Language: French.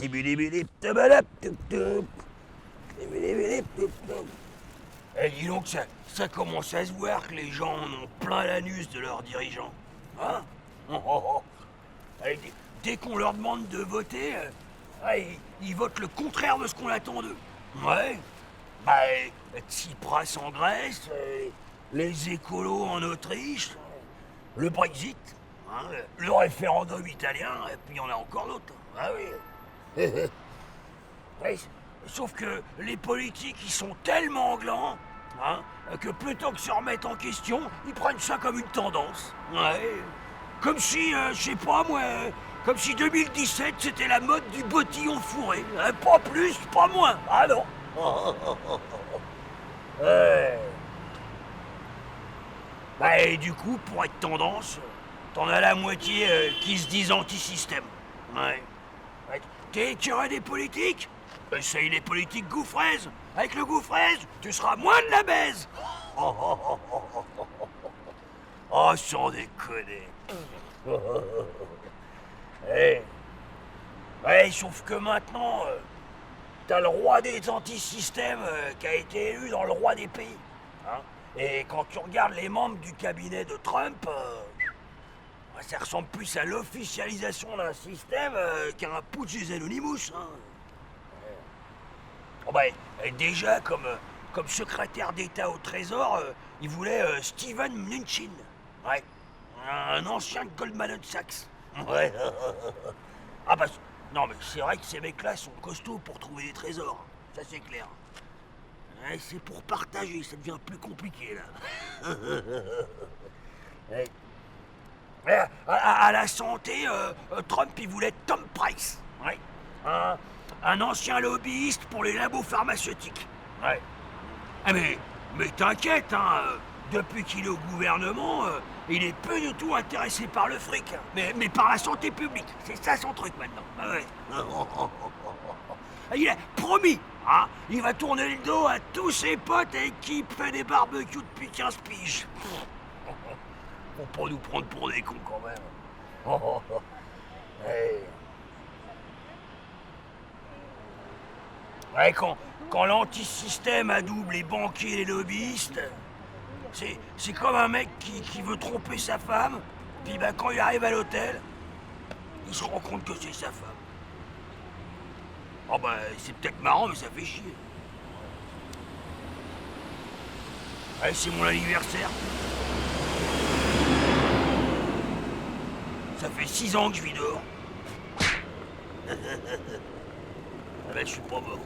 Eh, dis donc, ça commence à se voir que les gens en ont plein l'anus de leurs dirigeants. Hein? Oh, oh, oh. Eh, dès qu'on leur demande de voter, ils votent le contraire de ce qu'on attend d'eux. Ouais. Bah, Tsipras en Grèce, les écolos en Autriche, le Brexit, hein, le référendum italien, et puis il y en a encore d'autres. Ah oui. Ouais, sauf que les politiques, ils sont tellement glands, hein, que plutôt que se remettre en question, ils prennent ça comme une tendance. Ouais. Comme si, je sais pas moi, comme si 2017 c'était la mode du bottillon fourré. Hein, pas plus, pas moins. Ah non. Ouais. Bah, et du coup, pour être tendance, t'en as la moitié qui se disent anti-système. Ouais. Ouais. T'es écœuré des politiques? Essaye les politiques goût fraise. Avec le goût fraise, tu seras moins de la baise. Oh, sans déconner. Eh. Ouais, sauf que maintenant, t'as le roi des antisystèmes qui a été élu dans le roi des pays. Hein. Et quand tu regardes les membres du cabinet de Trump, ça ressemble plus à l'officialisation d'un système qu'à un putsch des Anonymous. Hein. Oh bah, déjà, comme secrétaire d'État au Trésor, il voulait Steven Mnuchin. Ouais. Un ancien Goldman Sachs. Ouais. Ah bah, non mais c'est vrai que ces mecs-là sont costauds pour trouver des trésors. Ça c'est clair. Ouais, c'est pour partager, ça devient plus compliqué là. Ouais. À la santé, Trump il voulait Tom Price. Ouais. Un ancien lobbyiste pour les labos pharmaceutiques. Ouais. Ah mais t'inquiète, hein, depuis qu'il est au gouvernement, il est peu du tout intéressé par le fric, hein, mais par la santé publique. C'est ça son truc maintenant. Ah ouais. Il a promis, hein, il va tourner le dos à tous ses potes avec qui il fait des barbecues depuis 15 piges. Faut pas nous prendre pour des cons quand même. Hey. Ouais, quand l'antisystème adoube les banquiers et les lobbyistes, c'est comme un mec qui veut tromper sa femme, puis bah, quand il arrive à l'hôtel, il se rend compte que c'est sa femme. Oh bah c'est peut-être marrant, mais ça fait chier. Ouais, c'est mon anniversaire. Ça fait 6 ans que je vis dehors. Ah ben je suis pas mort.